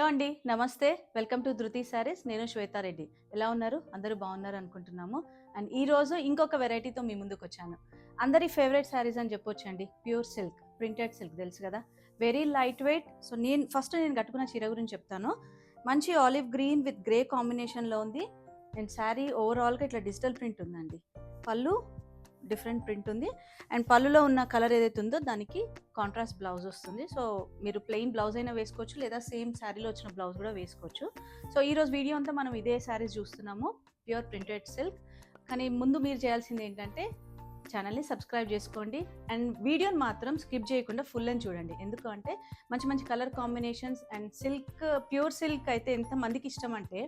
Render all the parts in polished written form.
అండి. నమస్తే. Welcome to ధృతి శారీస్. నేను శ్వేతారెడ్డి. ఎలా ఉన్నారు? అందరూ బాగున్నారు అనుకుంటున్నాము. అండ్ ఈరోజు ఇంకొక వెరైటీతో మీ ముందుకొచ్చాను. అందరి ఫేవరెట్ శారీస్ అని చెప్పొచ్చండి. ప్యూర్ సిల్క్, ప్రింటెడ్ సిల్క్ తెలుసు కదా! Very light wait. సో నేను కట్టుకున్న చీర గురించి చెప్తాను. మంచి ఆలివ్ గ్రీన్ విత్ గ్రే కాంబినేషన్‌లో ఉంది. అండ్ శారీ ఓవరాల్‌గా ఇట్లా డిజిటల్ ప్రింట్ ఉందండి. పళ్ళు డిఫరెంట్ ప్రింట్ ఉంది. అండ్ పళ్ళులో ఉన్న కలర్ ఏదైతే ఉందో దానికి కాంట్రాస్ట్ బ్లౌజ్ వస్తుంది. సో మీరు ప్లెయిన్ బ్లౌజ్ అయినా వేసుకోవచ్చు, లేదా సేమ్ శారీలో వచ్చిన బ్లౌజ్ కూడా వేసుకోవచ్చు. సో ఈరోజు వీడియో అంతా మనం ఇదే శారీస్ చూస్తున్నాము, ప్యూర్ ప్రింటెడ్ సిల్క్. కానీ ముందు మీరు చేయాల్సింది ఏంటంటే ఛానల్ని సబ్స్క్రైబ్ చేసుకోండి అండ్ వీడియోని మాత్రం స్కిప్ చేయకుండా ఫుల్ అని చూడండి. ఎందుకు అంటే మంచి మంచి colour combinations and silk, pure silk అయితే ఎంతమందికి ఇష్టం అంటే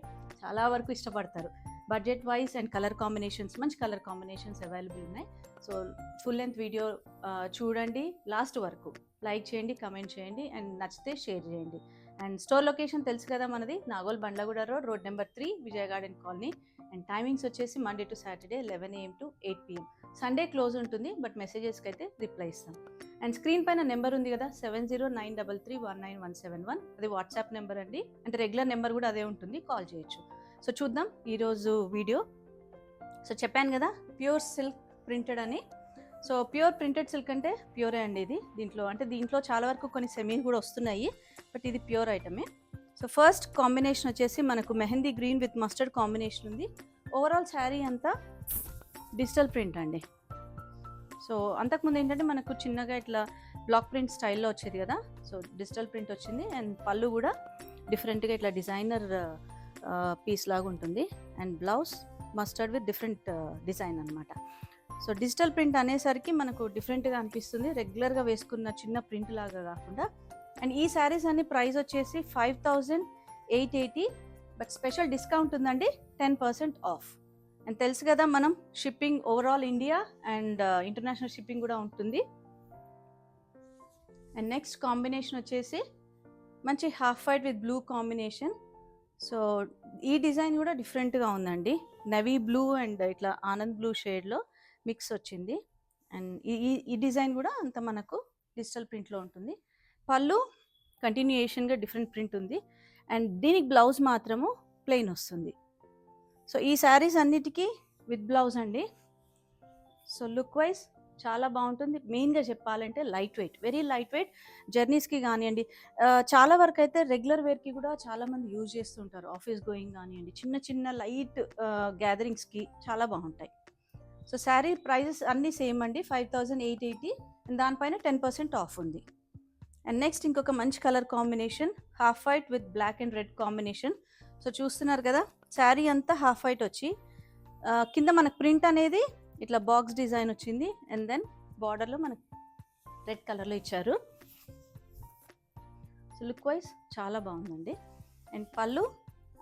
చాలా వరకు ఇష్టపడతారు. Budget wise and colour combinations, మంచి కలర్ కాంబినేషన్స్ అవైలబుల్ ఉన్నాయి. సో ఫుల్ లెంత్ వీడియో చూడండి లాస్ట్ వరకు. లైక్ చేయండి, కమెంట్ చేయండి అండ్ నచ్చితే షేర్ చేయండి. అండ్ స్టోర్ లొకేషన్ తెలుసు కదా మనది, Nagole Bandlaguda road number 3, Vijaya garden colony. And timings వచ్చేసి Monday to Saturday 11 AM to 8 PM. Sunday close ఉంటుంది, బట్ మెసేజెస్కి అయితే రిప్లై ఇస్తాం. అండ్ స్క్రీన్ పైన నెంబర్ ఉంది కదా, 7093319171, అది వాట్సాప్ నెంబర్ అండి. అంటే రెగ్యులర్ నెంబర్ కూడా అదే ఉంటుంది, కాల్ చేయొచ్చు. సో చూద్దాం ఈరోజు వీడియో. సో చెప్పాను కదా ప్యూర్ సిల్క్ ప్రింటెడ్ అని. సో ప్యూర్ ప్రింటెడ్ సిల్క్ అంటే ప్యూరే అండి ఇది. దీంట్లో చాలా వరకు కొన్ని సెమీ కూడా వస్తున్నాయి, బట్ ఇది ప్యూర్ ఐటమే. సో ఫస్ట్ కాంబినేషన్ వచ్చేసి మనకు mehndi green with mustard combination ఉంది. ఓవరాల్ శారీ అంతా డిజిటల్ ప్రింట్ అండి. సో అంతకుముందు ఏంటంటే మనకు చిన్నగా ఇట్లా బ్లాక్ ప్రింట్ స్టైల్లో వచ్చేది కదా, సో డిజిటల్ ప్రింట్ వచ్చింది. అండ్ పళ్ళు కూడా డిఫరెంట్గా ఇట్లా డిజైనర్ పీస్ లాగా ఉంటుంది. And blouse mustard with different design అనమాట. సో డిజిటల్ ప్రింట్ అనేసరికి మనకు డిఫరెంట్గా అనిపిస్తుంది, రెగ్యులర్గా వేసుకున్న చిన్న ప్రింట్ లాగా కాకుండా. అండ్ ఈ శారీస్ అన్ని ప్రైస్ వచ్చేసి 5880, బట్ స్పెషల్ డిస్కౌంట్ ఉందండి, 10% ఆఫ్. అండ్ తెలుసు కదా మనం shipping overall India and international shipping కూడా ఉంటుంది. అండ్ నెక్స్ట్ కాంబినేషన్ వచ్చేసి మంచి half white with blue combination. So ఈ డిజైన్ కూడా డిఫరెంట్గా ఉందండి, నవీ బ్లూ అండ్ ఇట్లా ఆనంద్ బ్లూ షేడ్లో మిక్స్ వచ్చింది. అండ్ ఈ డిజైన్ కూడా అంత మనకు డిజిటల్ ప్రింట్లో ఉంటుంది. పళ్ళు కంటిన్యూయేషన్గా డిఫరెంట్ ప్రింట్ ఉంది. అండ్ దీనికి బ్లౌజ్ మాత్రము ప్లెయిన్ వస్తుంది. సో ఈ శారీస్ అన్నిటికీ విత్ బ్లౌజ్ అండి. సో లుక్ వైజ్ చాలా బాగుంటుంది. మెయిన్గా చెప్పాలంటే light weight, very light weight. జర్నీస్కి కానివ్వండి, చాలా వరకు అయితే రెగ్యులర్ వేర్కి కూడా చాలామంది యూజ్ చేస్తుంటారు. ఆఫీస్ గోయింగ్ కానివ్వండి, చిన్న చిన్న లైట్ గ్యాదరింగ్స్కి చాలా బాగుంటాయి. సో శారీ ప్రైజెస్ అన్నీ సేమ్ అండి, 5880. అండ్ దానిపైన 10% ఆఫ్ ఉంది. అండ్ నెక్స్ట్ ఇంకొక మంచి colour combination, half white with black and red combination. So చూస్తున్నారు కదా, శారీ అంతా హాఫ్ వైట్ వచ్చి కింద మనకు ప్రింట్ అనేది ఇట్లా బాక్స్ డిజైన్ వచ్చింది. అండ్ దెన్ బార్డర్లో మనకు రెడ్ కలర్లో ఇచ్చారు. సో లుక్ వైజ్ చాలా బాగుందండి. అండ్ పళ్ళు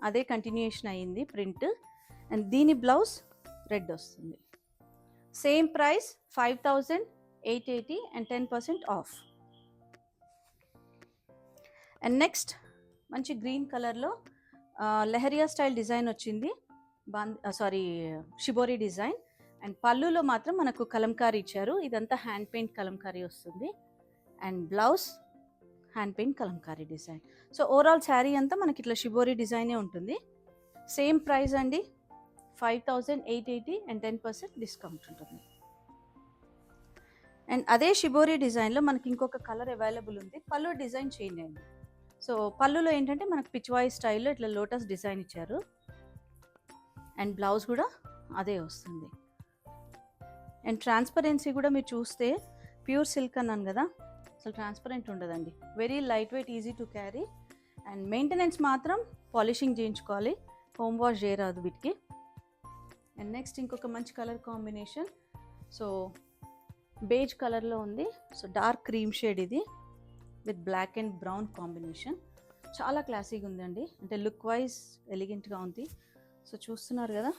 అదే కంటిన్యూయేషన్ అయ్యింది ప్రింట్. అండ్ దీని బ్లౌజ్ రెడ్ వస్తుంది. Same price 5880 and 10% of. And next మంచి గ్రీన్ కలర్లో లెహరియా స్టైల్ డిజైన్ వచ్చింది, షిబోరి డిజైన్. అండ్ పళ్ళులో మాత్రం మనకు కలంకారీ ఇచ్చారు, ఇదంతా హ్యాండ్ పెయింట్ కలంకారీ వస్తుంది. And blouse hand paint Kalamkari design. So overall sari అంతా మనకి ఇట్లా షిబోరి డిజైనే ఉంటుంది. సేమ్ ప్రైస్ అండి, 5880 అండ్ 10% డిస్కౌంట్ ఉంటుంది. అండ్ అదే షిబోరి డిజైన్లో మనకి ఇంకొక కలర్ అవైలబుల్ ఉంది. పళ్ళు డిజైన్ చేంజ్ అయింది. సో పళ్ళులో ఏంటంటే మనకు పిచ్వాయి స్టైల్లో ఇట్లా లోటస్ డిజైన్ ఇచ్చారు. అండ్ బ్లౌజ్ కూడా అదే వస్తుంది. అండ్ ట్రాన్స్పరెన్సీ కూడా మీరు చూస్తే ప్యూర్ సిల్క్ అన్నాను కదా, అసలు ట్రాన్స్పరెంట్ ఉండదండి. Very light wait, easy to carry. And maintenance మాత్రం పాలిషింగ్ చేయించుకోవాలి, హోమ్ వాష్ చేయరాదు వీటికి. అండ్ నెక్స్ట్ ఇంకొక మంచి కలర్ కాంబినేషన్, సో బేజ్ కలర్లో ఉంది. సో డార్క్ క్రీమ్ షేడ్ ఇది with black and brown combination. చాలా క్లాసీగా ఉందండి, అంటే లుక్ వైజ్ ఎలిగెంట్గా ఉంది. సో చూస్తున్నారు కదా,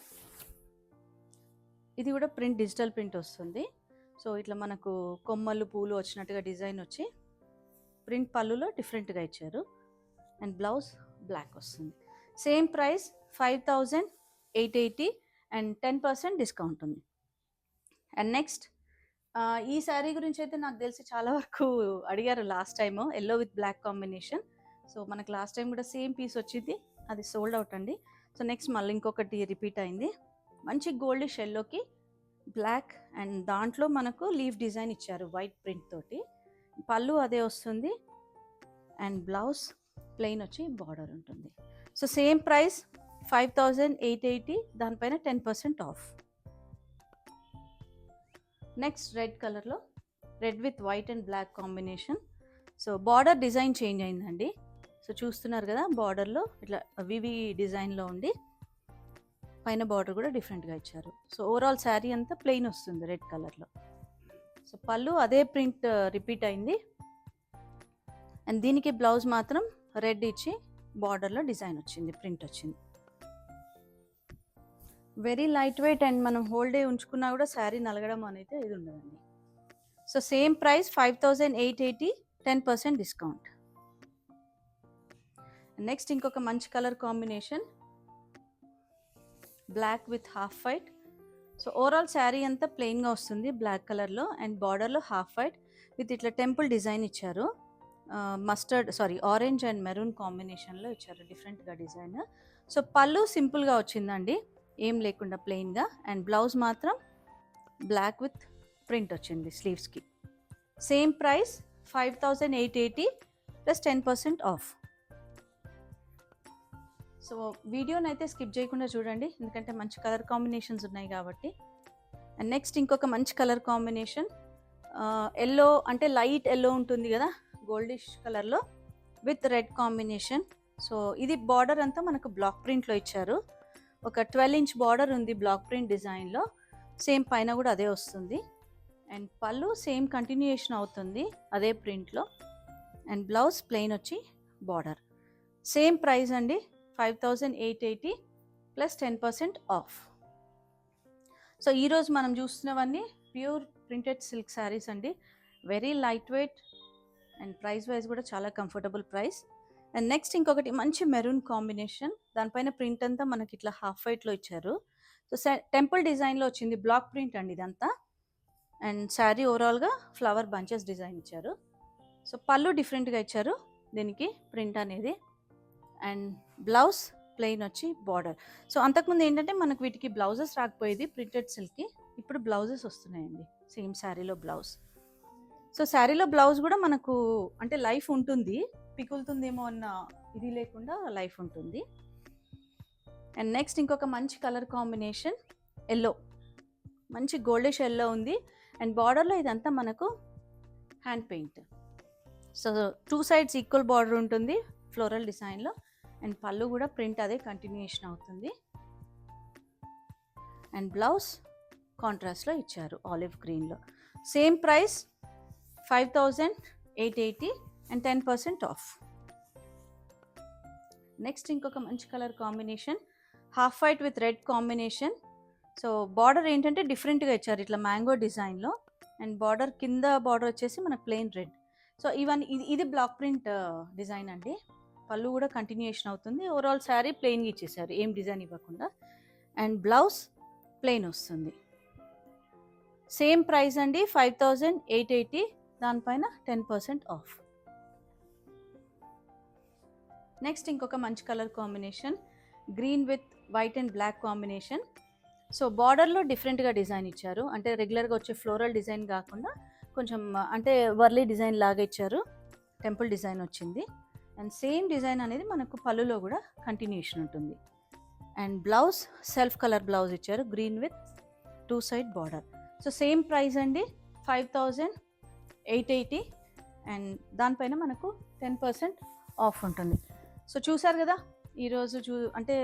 ఇది కూడా ప్రింట్ డిజిటల్ ప్రింట్ వస్తుంది. సో ఇట్లా మనకు కొమ్మలు పూలు వచ్చినట్టుగా డిజైన్ వచ్చి ప్రింట్ పళ్ళులో డిఫరెంట్గా ఇచ్చారు. అండ్ బ్లౌజ్ బ్లాక్ వస్తుంది. సేమ్ ప్రైస్ 5880 అండ్ 10% డిస్కౌంట్ ఉంది. అండ్ నెక్స్ట్ ఈ శారీ గురించి అయితే నాకు తెలిసి చాలా వరకు అడిగారు last time, yellow with black combination. So మనకు లాస్ట్ టైం కూడా సేమ్ పీస్ వచ్చింది, అది సోల్డ్ అవుట్ అండి. సో నెక్స్ట్ మళ్ళీ ఇంకొకటి రిపీట్ అయింది. మంచి గోల్డిష్ ఎల్లోకి బ్లాక్ అండ్ దాంట్లో మనకు లీఫ్ డిజైన్ ఇచ్చారు వైట్ ప్రింట్ తోటి. పళ్ళు అదే వస్తుంది అండ్ బ్లౌజ్ ప్లెయిన్ వచ్చి బార్డర్ ఉంటుంది. సో సేమ్ ప్రైస్ 5880, దానిపైన 10% ఆఫ్. నెక్స్ట్ రెడ్ కలర్లో red with white and black combination. So border design change అయిందండి. సో చూస్తున్నారు కదా, బార్డర్లో ఇట్లా వివి డిజైన్లో ఉండి పైన బార్డర్ కూడా డిఫరెంట్గా ఇచ్చారు. సో ఓవరాల్ శారీ అంతా ప్లెయిన్ వస్తుంది రెడ్ కలర్లో. సో పళ్ళు అదే ప్రింట్ రిపీట్ అయింది అండ్ దీనికి బ్లౌజ్ మాత్రం రెడ్ ఇచ్చి బార్డర్లో డిజైన్ వచ్చింది, ప్రింట్ వచ్చింది. వెరీ లైట్ వెయిట్ అండ్ మనం హోల్ డే ఉంచుకున్నా కూడా శారీ నలగడం అనేది ఇది ఉండదండి. So same price 5880, 10% discount. Next ఇంకొక మంచి colour combination black with half white. So overall sari అంతా ప్లెయిన్గా వస్తుంది బ్లాక్ కలర్లో అండ్ బార్డర్లో హాఫ్ వైట్ విత్ ఇట్లా టెంపుల్ డిజైన్ ఇచ్చారు. ఆరెంజ్ అండ్ మెరూన్ కాంబినేషన్లో ఇచ్చారు డిఫరెంట్గా డిజైన్. సో పళ్ళు సింపుల్గా వచ్చిందండి, ఏం లేకుండా ప్లెయిన్గా, అండ్ బ్లౌజ్ మాత్రం బ్లాక్ విత్ ప్రింట్ వచ్చింది స్లీవ్స్కి. Same price 5880 plus 10% off. So వీడియోని అయితే స్కిప్ చేయకుండా చూడండి, ఎందుకంటే మంచి కలర్ కాంబినేషన్స్ ఉన్నాయి కాబట్టి. అండ్ నెక్స్ట్ ఇంకొక మంచి కలర్ కాంబినేషన్ ఎల్లో, అంటే లైట్ ఎల్లో ఉంటుంది కదా గోల్డిష్ కలర్లో విత్ రెడ్ కాంబినేషన్. సో ఇది బార్డర్ అంతా మనకు బ్లాక్ ప్రింట్లో ఇచ్చారు. ఒక 12 ఇంచ్ బార్డర్ ఉంది బ్లాక్ ప్రింట్ డిజైన్లో, సేమ్ పైన కూడా అదే వస్తుంది. అండ్ పళ్ళు సేమ్ కంటిన్యూయేషన్ అవుతుంది అదే ప్రింట్లో అండ్ బ్లౌజ్ ప్లెయిన్ వచ్చి బార్డర్. సేమ్ ప్రైస్ అండి 5880 ప్లస్ 10% ఆఫ్. సో ఈరోజు మనం చూస్తున్నవన్నీ ప్యూర్ ప్రింటెడ్ సిల్క్ శారీస్ అండి. Very light weight and price wise కూడా చాలా కంఫర్టబుల్ ప్రైస్. అండ్ నెక్స్ట్ ఇంకొకటి మంచి మెరూన్ కాంబినేషన్, దానిపైన ప్రింట్ అంతా మనకి ఇట్లా హాఫ్ వైట్లో ఇచ్చారు. సో టెంపుల్ డిజైన్లో వచ్చింది, బ్లాక్ ప్రింట్ అండి ఇదంతా. అండ్ శారీ ఓవరాల్గా ఫ్లవర్ బంచెస్ డిజైన్ ఇచ్చారు. సో పళ్ళు డిఫరెంట్గా ఇచ్చారు దీనికి ప్రింట్ అనేది అండ్ బ్లౌజ్ ప్లెయిన్ వచ్చి బార్డర్. సో అంతకుముందు ఏంటంటే మనకు వీటికి బ్లౌజెస్ రాకపోయేది ప్రింటెడ్ సిల్క్కి, ఇప్పుడు బ్లౌజెస్ వస్తున్నాయండి సేమ్ శారీలో బ్లౌజ్. సో శారీలో బ్లౌజ్ కూడా మనకు అంటే లైఫ్ ఉంటుంది, పిగులుతుందేమో అన్న ఇది లేకుండా లైఫ్ ఉంటుంది. అండ్ నెక్స్ట్ ఇంకొక మంచి కలర్ కాంబినేషన్ ఎల్లో, మంచి గోల్డిష్ ఎల్లో ఉంది అండ్ బార్డర్లో ఇదంతా మనకు hand paint. So 2 sides equal border ఉంటుంది ఫ్లోరల్ డిజైన్లో అండ్ పళ్ళు కూడా ప్రింట్ అదే కంటిన్యూయేషన్ అవుతుంది. అండ్ బ్లౌజ్ కాంట్రాస్ట్లో ఇచ్చారు ఆలివ్ గ్రీన్లో. Same price 5880 and 10% of. Next ఇంకొక మంచి colour combination half white with red combination. So border ఏంటంటే డిఫరెంట్గా ఇచ్చారు ఇట్లా మ్యాంగో డిజైన్లో అండ్ బార్డర్ కింద బార్డర్ వచ్చేసి మనకు ప్లెయిన్ రెడ్. సో ఇవన్నీ ఇది బ్లాక్ ప్రింట్ డిజైన్ అండి. పళ్ళు కూడా కంటిన్యూయేషన్ అవుతుంది, ఓవరాల్ శారీ ప్లెయిన్గా ఇచ్చేసారు ఏం డిజైన్ ఇవ్వకుండా అండ్ బ్లౌజ్ ప్లెయిన్ వస్తుంది. సేమ్ ప్రైస్ అండి 5880, దానిపైన 10% ఆఫ్. నెక్స్ట్ ఇంకొక మంచి colour combination green with white and black combination. So బార్డర్లో డిఫరెంట్గా డిజైన్ ఇచ్చారు, అంటే రెగ్యులర్గా వచ్చే ఫ్లోరల్ డిజైన్ కాకుండా కొంచెం అంటే వర్లీ డిజైన్ లాగా ఇచ్చారు, టెంపుల్ డిజైన్ వచ్చింది అండ్ సేమ్ డిజైన్ అనేది మనకు పళ్ళులో కూడా కంటిన్యూషన్ ఉంటుంది. And blouse self colour blouse ఇచ్చారు green with 2 side border. So same price అండి 5880 అండ్ దానిపైన మనకు 10% ఆఫ్ ఉంటుంది. సో చూసారు కదా ఈరోజు అంటే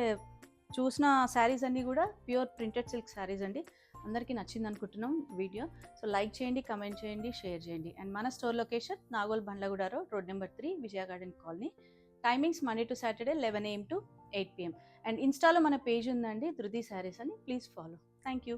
చూసిన శారీస్ అన్నీ కూడా ప్యూర్ ప్రింటెడ్ సిల్క్ శారీస్ అండి. అందరికీ నచ్చింది అనుకుంటున్నాం వీడియో. సో లైక్ చేయండి, కమెంట్ చేయండి, షేర్ చేయండి. అండ్ మన store location Nagole Bandlaguda road number 3 Vijaya garden colony. Timings Monday to Saturday 11 AM to 8 PM. And ఇన్స్టాలో మన పేజ్ ఉందండి ధృతి శారీస్ అని, ప్లీజ్ ఫాలో. Thank you.